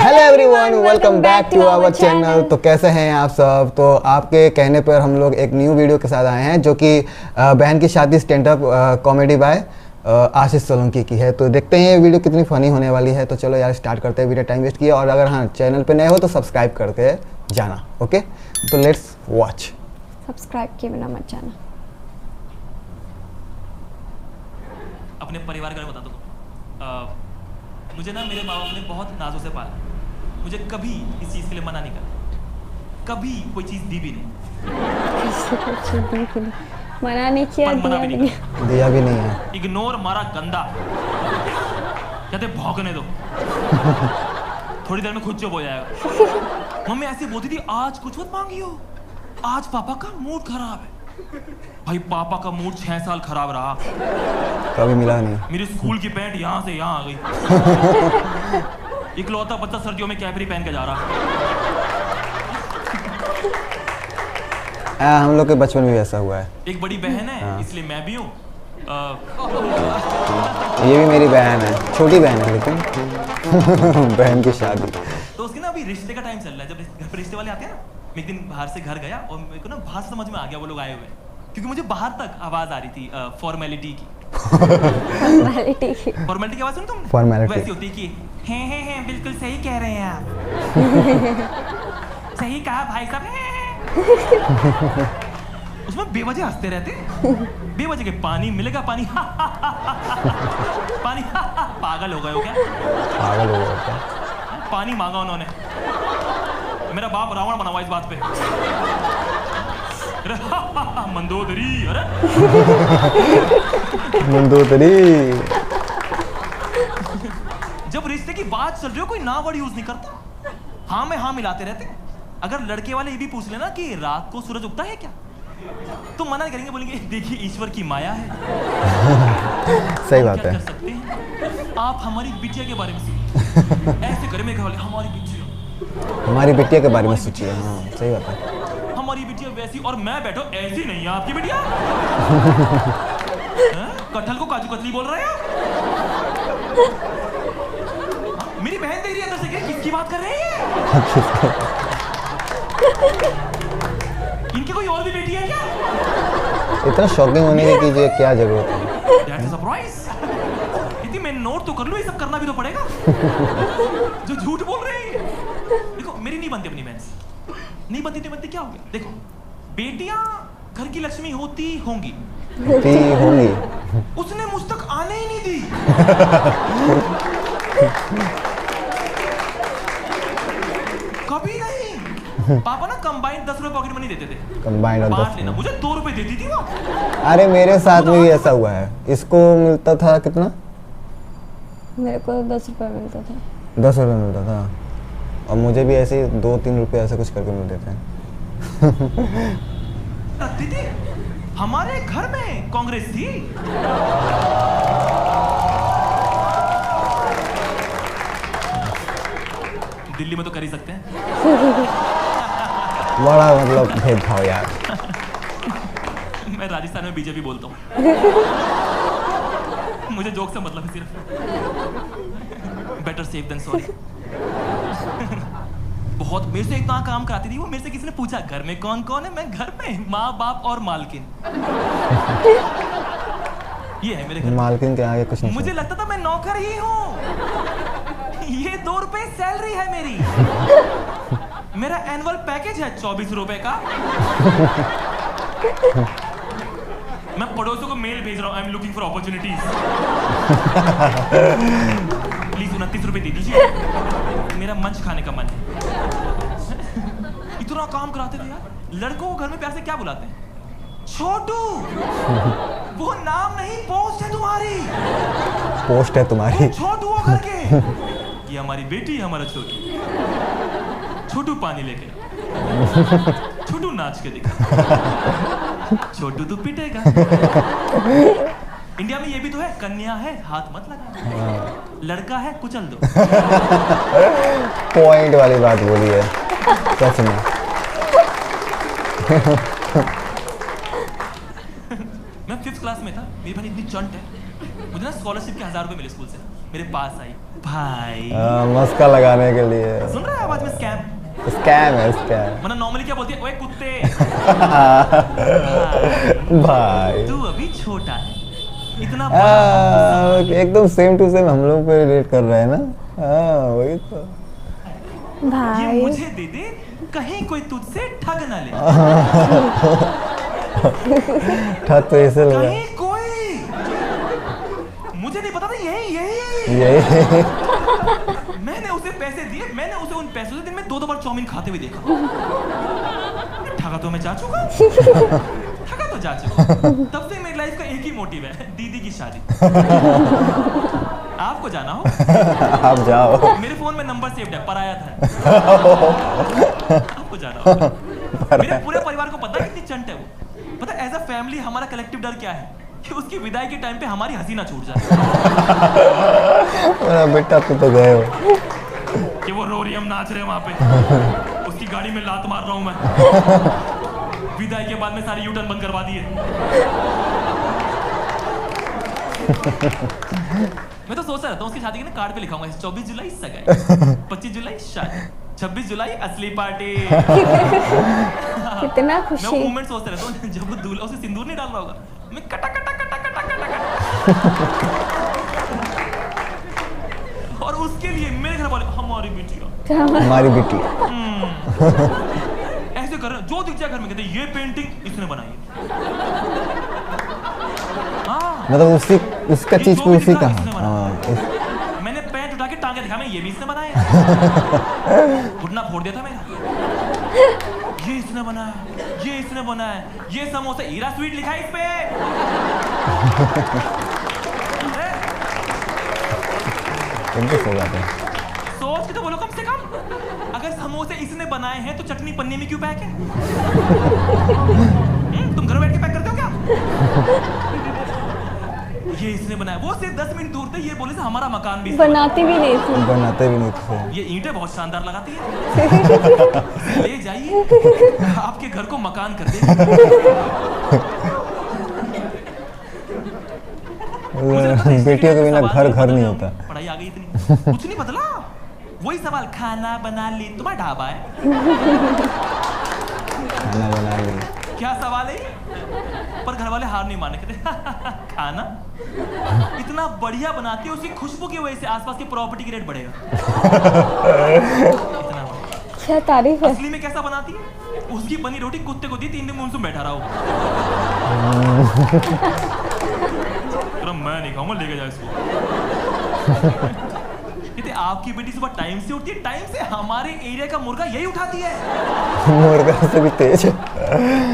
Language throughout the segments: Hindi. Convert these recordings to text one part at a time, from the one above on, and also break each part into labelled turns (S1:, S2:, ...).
S1: Hello everyone, welcome back to our channel. तो कैसे हैं आप सब? तो आपके कहने पर हम लोग एक न्यू वीडियो के साथ आए हैं जो कि बहन की शादी स्टैंड अप कॉमेडी बाय आशीष सोलंकी की है। तो देखते हैं ये वीडियो कितनी फ़नी होने वाली है। तो चलो यार स्टार्ट करते हैं, वीडियो टाइम वेस्ट किया। और अगर हाँ चैनल पे नए हो तो सब्सक्राइब करके जाना, ओके? तो लेट्स वॉच।
S2: सब्सक्राइब किए बिना मत जाना।
S3: अपने परिवार के बारे में बता दो। मुझे ना मेरे माँ बाप ने बहुत नाजों से पाला। मुझे कभी इस चीज़ के लिए मना नहीं करा, कभी कोई चीज़ दी भी नहीं।
S2: मना नहीं किया,
S3: मना भी नहीं
S1: दिया भी नहीं है।
S3: इग्नोर मारा गंदा, कहते भौंकने दो, थोड़ी देर में खुद चुप हो जाएगा। मम्मी ऐसी बोलती थी, आज कुछ मत मांगियो, आज पापा का मूड खराब है। भाई पापा का मूड 6 साल खराब रहा,
S1: कभी मिला नहीं।
S3: मेरी स्कूल की पैंट यहाँ से यहाँ आ गई। इकलौता बच्चा सर्दियों में कैपरी पहन के जा रहा।
S1: हम लोग के बचपन में भी ऐसा हुआ है।
S3: एक बड़ी बहन है, इसलिए मैं भी हूँ।
S1: ये भी मेरी बहन है, छोटी बहन है लेकिन बहन की शादी।
S3: तो उसके ना अभी रिश्ते का टाइम चल रहा है। जब घर पे रिश्ते वाले आते हैं ना, मैं एक दिन बाहर से घर गया और मेरे को ना बाहर से समझ में आ गया वो लोग आए हुए हैं, क्योंकि मुझे बाहर तक आवाज आ रही थी फॉर्मेलिटी की। फॉर्मेलिटी की आवाज सुनी तुमने?
S1: फॉर्मेलिटी
S3: वैसी होती है कि हैं बिल्कुल सही कह रहे हैं आप। सही कहा भाई साहब। उसमें बेवजह हंसते रहते, बेवजह के पानी मिलेगा, पानी पानी पागल हो गए हो क्या?
S1: पागल हो गए क्या?
S3: पानी मांगा उन्होंने, मेरा बाप रावण बना हुआ इस बात पे। मंदोदरी, अरे
S1: मंदोदरी।
S3: जब रिश्ते की बात चल रही हो कोई ना वर्ड यूज नहीं करता, हाँ में हाँ मिलाते रहते। अगर लड़के वाले ये भी पूछ लेना कि रात को सूरज उगता है क्या, तो मना करेंगे, बोलेंगे देखिए ईश्वर की माया है।
S1: सही बात है।
S3: कर सकते हैं आप हमारी बिटिया के बारे में सोचिए। ऐसे करे मेरे घर वाले, हमारी बिटिया
S1: के बारे में सोचिए। हाँ सही बात है।
S3: हमारी बिटिया वैसी, और मैं बैठो ऐसी नहीं है आपकी बिटिया। कटहल को काजू कतली बोल रहे हैं? मेरी बहन देख रही है अंदर से, किसकी बात कर रहे हैं? इनकी कोई और भी बेटी है क्या?
S1: इतना शॉकिंग होने की कीजिए, क्या जरूरत है?
S3: That's a surprise। इतनी मैं नोट तो कर लूं, ये सब करना भी तो पड़ेगा। जो झूठ बोल रहे हैं। देखो मेरी नहीं बनती अपनी बहन से, नहीं बनती क्या हो गया? देखो बेटियां घर की लक्ष्मी होती होंगी, उसने मुझ तक आने ही नहीं दी। कभी नहीं। पापा ना कंबाइंड 10 रुपए पॉकेट मनी देते थे,
S1: कंबाइंड 10
S3: लेना, मुझे 2 रुपए देती थी वो।
S1: अरे मेरे साथ में भी ऐसा हुआ है। इसको मिलता था कितना?
S2: मेरे को 10 रुपए मिलता था।
S1: 10 रुपए मिलता था, और मुझे भी ऐसे 2-3 रुपए ऐसे कुछ करके मिलते थे।
S3: दीदी हमारे घर में कांग्रेस थी। दिल्ली में तो कर ही सकते हैं।
S1: बड़ा मतलब भेदभाव यार।
S3: मैं राजस्थान में बीजेपी बोलता हूँ। मुझे जोक से मतलब है सिर्फ। Better safe than sorry. बहुत मेरे से इतना काम कराती थी वो। मेरे से किसी ने पूछा घर में कौन कौन है, मैं घर में माँ बाप और मालकिन। ये है मेरे घर।
S1: मालकिन के आगे कुछ नहीं।
S3: मुझे लगता था मैं नौकर ही हूँ। ये 2 रुपए सैलरी है मेरी। मेरा एनुअल पैकेज है 24 रुपए का। मैं पड़ोसियों को मेल भेज रहा हूँ, I am looking for opportunities. Please 29 रुपए दे दीजिए, मेरा मंच खाने का मन है। इतना काम कराते थे यार। लड़कों को घर में प्यार से क्या बुलाते हैं? छोटू। वो नाम नहीं, पोस्ट है तुम्हारी।
S1: पोस्ट है तुम्हारी।
S3: छोटू हो करके। ये हमारी बेटी, हमारा छोटू। छोटू पानी लेके, छोटू नाच के दिखा। छोटू तो पिटेगा। इंडिया में ये भी तो है, कन्या है हाथ मत लगा, लड़का है कुचल दो।
S1: पॉइंट वाली बात बोली है सच में।
S3: मैं 5th क्लास में था, मेरी बहन इतनी चंट है, मुझे ना स्कॉलरशिप के 1000 रुपए मिले स्कूल से। मेरे पास आई, भाई
S1: मस्का लगाने के लिए।
S3: सुन रहा है आवाज में स्कैम?
S1: स्कैम है, स्कैम।
S3: वरना नॉर्मली क्या बोलती है, ओए कुत्ते।
S1: भाई
S3: तू अभी छोटा है, इतना बड़ा
S1: एकदम सेम टू सेम हम लोग पे रिलेट कर रहा है ना। वही तो।
S3: ये
S2: भाई
S3: मुझे दे दे, कहीं कोई तुझसे ठग ना ले।
S1: ठग तो ऐसे लगा।
S3: कहीं कोई, मुझे नहीं पता था यही
S1: यही
S3: मैंने उसे पैसे दिए, मैंने उसे उन पैसों से दिन में 2 बार चाउमीन खाते हुए देखा। ठगा तो मैं जा चुका, ठगा तो जा चुका। तब से मेरी लाइफ का एक ही मोटिव है, दीदी की शादी। आपको जाना हो
S1: आप जाओ।
S3: मेरे फोन में नंबर सेव्ड है, पराया था। आपको जाना हो। मेरे पूरे परिवार को पता है कितनी चंट है वो। पता है एज अ फैमिली हमारा कलेक्टिव डर क्या है, कि उसकी विदाई के टाइम पे हमारी हंसी ना छूट जाए।
S1: मेरा बेटा तो गए हो
S3: कि वो रो रही, हम नाच रहे हैं वहां पे, उसकी गाड़ी में लात मार रहा हूं मैं। विदाई के बाद में सारे यूटर्न बंद करवा दिए। मैं तो सोच रहता हूँ उसकी शादी के ना कार्ड पे लिखाऊंगा 24 जुलाई सगाई, 25 जुलाई शादी, 26 जुलाई असली पार्टी।
S2: कितना
S3: मैं
S2: खुशी।
S3: वो मोमेंट सोचता रहता हूँ जब वो दूल्हा उसे सिंदूर नहीं डाल रहा होगा, मैं कटा कटा कटा कटा कटा कटा। और उसके लिए मेरे घर वाले, हमारी बेटियां,
S1: हमारी बेटी।
S3: ऐसे कर रहे हैं, जो दिख जाए घर में कहते हैं ये पेंटिंग इसने बनाई है। हाँ,
S1: मतलब उसी उसका
S3: ये
S1: चीज
S3: जो
S1: को
S3: भी
S1: उसी
S3: दिख
S1: का।
S3: रहा है, इसने बनाया।
S1: हाँ,
S3: मैंने पैंट उठा के टांगे दिखा, मैं ये भी इसने बनाया है। घुटना फोड़ दिया था मेरा। ये इसने बनाया, ये इसने बनाया, ये समोसा हीरा स्वीट लिखा है इस पे।
S1: इनके सो जाते हैं।
S3: सोच के तो बोलो कम से कम, अगर समोसे इसने बनाए हैं तो चटनी पन्ने में क्यों पैक है? तुम घर बैठ के पैक करते हो क्या? ये इसने बनाया, वो सिर्फ 10 मिनट दूर थे, ये बोले से हमारा मकान भी इसने
S2: बनाती भी नहीं थी।
S1: बनाते भी नहीं थे।
S3: बनाया। ये ईंटें बहुत शानदार लगाती है। ले जाइए, आपके घर को मकान कर देगी।
S1: बेटियों के बिना घर घर नहीं होता।
S3: पढ़ाई आ गई इतनी, कुछ नहीं बदला। वही सवाल, खाना बना ली, तुम्हारा ढाबा है?
S1: खाना बना ली।
S3: क्या सवाल है? पर घर वाले हार नहीं माने, कहते खाना इतना बढ़िया बनाती है, उसकी खुशबू की वजह से आसपास की प्रॉपर्टी की रेट बढ़ेगा। इतना
S2: क्या तारीफ है।
S3: असली में कैसा बनाती है? उसकी बनी रोटी कुत्ते को दी, 3 दिन मुंह बैठा रहा हो। मैं नहीं खाऊंगा, लेके जाओ इसको। कहते आपकी बेटी सुबह टाइम से उठती है, टाइम से हमारे एरिया का मुर्गा यही उठाती है।
S1: मुर्गा से भी तेज है।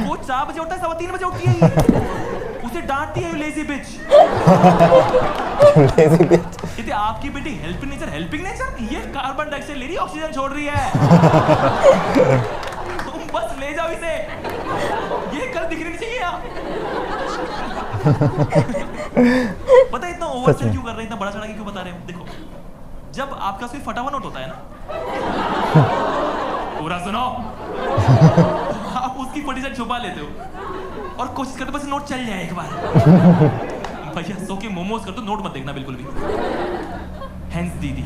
S3: वो 4 बजे उठता है, 3:15 बजे उठती है। उसे डांटती है लेजी बिच।
S1: लेजी बिच।
S3: कहते आपकी बेटी हेल्पिंग नेचर, ये कार्बन डाइऑक्साइड ले रही है, ऑक्सीजन छोड़ रही है। तुम बस ले जाओ इसे, ये कल दिखनी नहीं चाहिए यहाँ। पता है इतना ओवरसेल क्यों कर रहे हैं, इतना बड़ा चढ़ा के क्यों बता रहे हैं? देखो, जब आपका कोई फटा हुआ नोट होता है ना, पूरा सुनो, आप उसकी फटी साइड छुपा लेते हो और कोशिश करते बस नोट चल जाए एक बार। भैया सो के मोमोज कर दो, नोट मत देखना बिल्कुल भी। हैंस दीदी।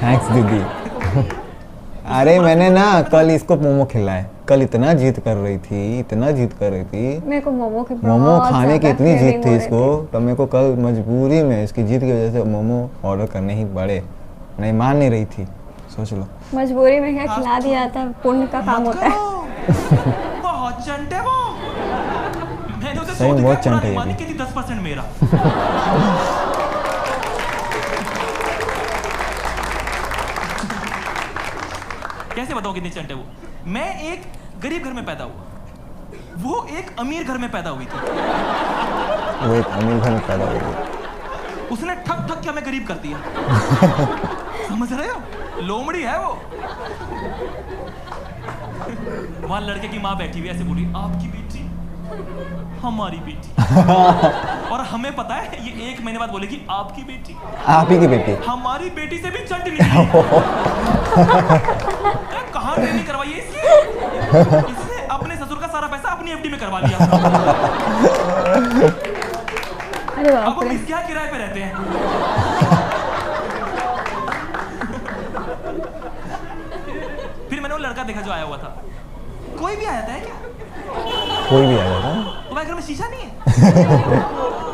S1: थैंक्स दीदी। अरे मैंने ना कल इसको मोमो खिलाए, कल इतना जिद कर रही थी।
S2: मेरे को मोमो के
S1: मोमो
S2: बहुत
S1: खाने की
S2: ज्यादा
S1: इतनी
S2: craving
S1: जिद थी
S2: हो
S1: इसको,
S2: रही
S1: तो मेरे को कल मजबूरी में इसकी जिद की वजह से मोमो ऑर्डर करने ही पड़े। नहीं मान नहीं रही थी, सोच लो।
S2: थी। मजबूरी में क्या खिला दिया था, पुण्य का काम होता है।
S3: बहुत चंट है वो। मैंने उसे
S1: सही में बहुत चंट है ये
S3: मानी
S1: भी।
S3: कि 10% मेरा। कैसे बताऊं कितनी चंट है वो? मैं एक गरीब घर में पैदा हुआ, वो एक अमीर घर में पैदा हुई थी।
S1: वो एक अमीर घर में पैदा हुई।
S3: उसने ठक ठक के हमें गरीब कर दिया। समझ रहे हो? लोमड़ी है वो। वहां लड़के की माँ बैठी हुई ऐसे बोली, आपकी बेटी हमारी बेटी। और हमें पता है ये 1 महीने बाद बोलेगी आपकी बेटी,
S1: आप ही की बेटी।
S3: हमारी बेटी से भी चंट निकली। कहाँ ट्रेनिंग करवाई है इसकी? इसने अपने ससुर का सारा पैसा अपनी एफडी में करवा लिया।
S2: अरे
S3: अब
S2: बाप
S3: हम
S2: रे।
S3: इसके यहाँ किराए पे रहते हैं। लड़का देखा जो आया हुआ था? कोई भी आ जाता है क्या?
S1: कोई भी आ जाता है।
S3: तुम्हारे घर में शीशा नहीं है?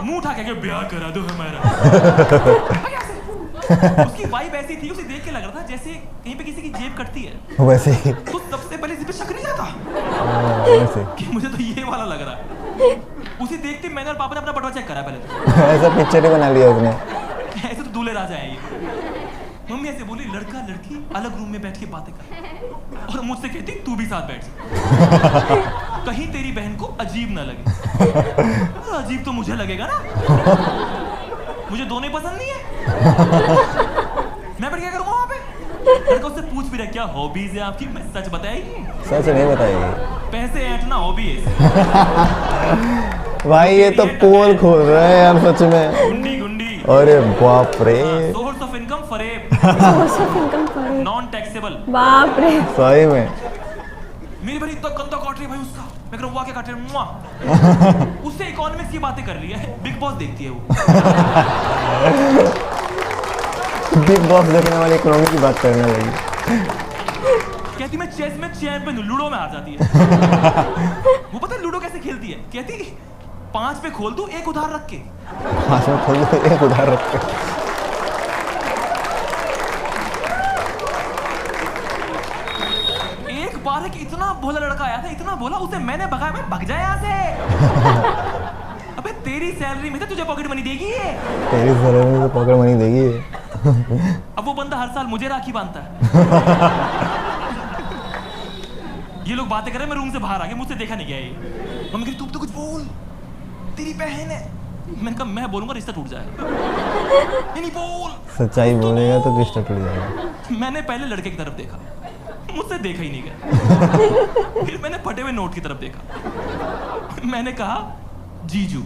S3: मुंह उठा के ब्याह करा दो हमारा। उसकी वाइब ऐसी थी, उसे देख के लग रहा था जैसे कहीं पे किसी की जेब कटती है।
S1: वैसे ही।
S3: तो सबसे पहले इस पे शक नहीं आता
S1: वैसे
S3: कि मुझे तो ये वाला लग रहा है। उसे देखते मैंने और पापा ने अपना बटवा चेक करा पहले तो।
S1: ऐसा पिक्चर ही बना लिया उसने।
S3: ऐसे तो दूल्हे राजा है ये। मम्मी ऐसे बोली लड़का लड़की अलग रूम में बैठ के बातें कर, और मुझसे कहती तू भी साथ बैठ जा। कहीं तेरी बहन को अजीब ना लगे। अजीब तो मुझे लगेगा ना, मुझे दोनों ही पसंद नहीं है। मैं फिर क्या करूँगा वहाँ पे? लड़का उससे पूछ भी रहा क्या हॉबीज है आपकी, मैं सच बताएगी?
S1: सच नहीं बताएगी।
S3: पैसे ऐंठना हॉबी है।
S1: भाई ये तो पोल खोल रहे हैं यार सच में।
S3: गुंडी गुंडी।
S1: अरे बाप रे।
S3: सोर्स ऑफ इनकम फरेब,
S2: source of income for
S3: non taxable.
S2: बाप रे।
S1: सही में।
S3: मेरी बड़ी इतना गंदा काट रही है भाई उसका। मैं कह रहा हूँ वाह क्या काट रही है, मुआ। उससे इकोनॉमिक्स की बातें कर रही है, बिग बॉस देखती है वो।
S1: बिग बॉस देखने वाली इकोनॉमी की बात करने लगी।
S3: कहती मैं चेस में चैंपियन हूँ, लूडो में हार जाती है। वो पता है लूडो कैसे खेलती है? कहती 5 पे खोल दूं एक उधार रख के।
S1: हाँ सर खोल दो, एक उधार रख के।
S3: एक बार एक इतना भोला लड़का आया था, इतना भोला, उसे मैंने भगाया, मैं भग जाए यहाँ से। अबे तेरी सैलरी में से तुझे पॉकेट मनी देगी ये।
S1: तेरी सैलरी में तो पॉकेट मनी देगी ये।
S3: अब वो बंदा हर साल मुझे राखी बांधता है। ये लोग बातें कर रहे हैं, मैं रूम से बाहर आ गया, मुझसे देखा नहीं गया ये। मम्मी कह रही तुम तो कुछ बोल, तेरी बहन है। मैंने कहा मैं बोलूंगा रिश्ता टूट जाएगा। नहीं बोल।
S1: सच्चाई बोलेगा तो रिश्ता टूट जाएगा।
S3: मैंने पहले लड़के की तरफ देखा, मुझसे देखा ही नहीं गया। फिर मैंने फटे हुए नोट की तरफ देखा, मैंने कहा जीजू।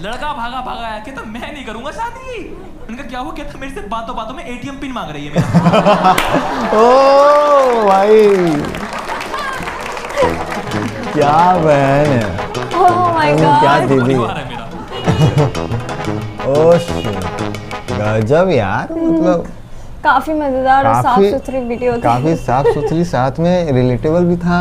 S3: लड़का भागा भागा आया, कहता मैं नहीं करूंगा शादी। मैंने कहा क्या हुआ? कहता मेरे से बातों बातों में एटीएम पिन मांग रही है मेरा।
S1: ओ भाई क्या बहन है।
S2: ओह माय
S1: क्या
S2: गॉड।
S1: दीदी
S3: परिवार है मेरा।
S1: ओ शिट, गजब यार। मतलब
S2: काफी मजेदार और साफ सुथरी वीडियो थी।
S1: काफी साफ सुथरी, साथ में रिलेटेबल भी था।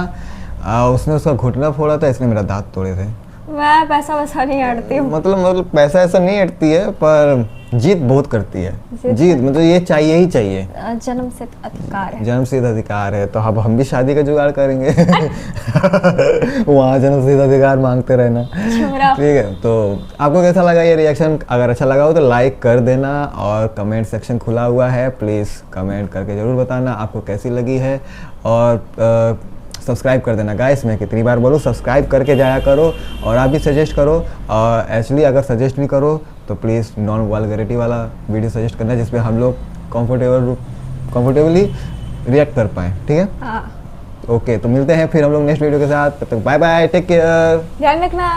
S1: उसने उसका घुटना फोड़ा था, इसने मेरा दांत तोड़े थे।
S2: मैं पैसा वैसा नहीं अड़ती हूँ।
S1: मतलब पैसा ऐसा नहीं हटती है, पर जीत बहुत करती है। जीत मतलब ये चाहिए ही चाहिए।
S2: जन्म से अधिकार है।
S1: जन्म सिद्ध अधिकार है, तो अब हम भी शादी का जुगाड़ करेंगे। वहाँ जन्म सिद्ध अधिकार मांगते रहना। ठीक है, तो आपको कैसा लगा ये रिएक्शन? अगर अच्छा लगा हो तो लाइक कर देना, और कमेंट सेक्शन खुला हुआ है, प्लीज़ कमेंट करके ज़रूर बताना आपको कैसी लगी है। और सब्सक्राइब कर देना गाइस। मैं कितनी बार बोलूँ, सब्सक्राइब करके जाया करो, और आप भी सजेस्ट करो। और एक्चुअली अगर सजेस्ट नहीं करो तो प्लीज़ नॉन वल्गैरिटी वाला वीडियो सजेस्ट करना, जिसपे हम लोग कंफर्टेबली रिएक्ट कर पाएँ। ठीक है,
S2: हाँ।
S1: ओके, तो मिलते हैं फिर हम लोग नेक्स्ट वीडियो के साथ। तब तक बाय बाय, टेक केयर,
S2: ध्यान रखना।